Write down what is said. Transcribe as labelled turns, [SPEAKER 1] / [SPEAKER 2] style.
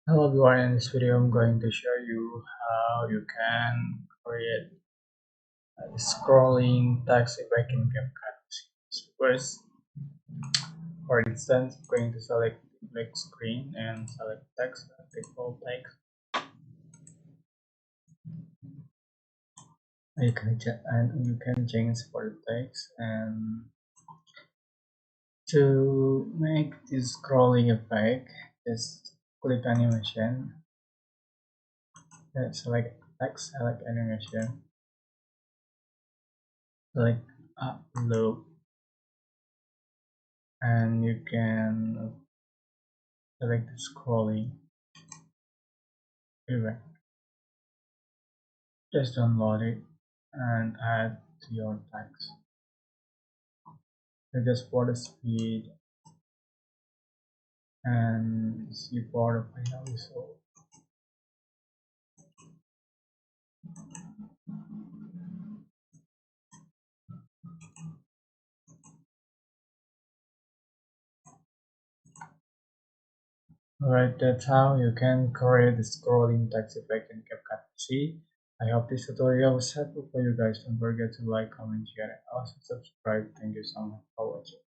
[SPEAKER 1] Hello everyone, in this video I'm going to show you how you can create a scrolling text effect in CapCut. So first, for instance, I'm going to select big screen and select text, default text. You can change for the text, and to make this scrolling effect, just click animation, select text, select animation, select upload, and you can select the scrolling event. Just download it and add to your text. Just for the speed and see for the final result. Alright, that's how you can create the scrolling text effect in CapCut. See, I hope this tutorial was helpful for you guys. Don't forget to like, comment, share, and also subscribe. Thank you so much for watching.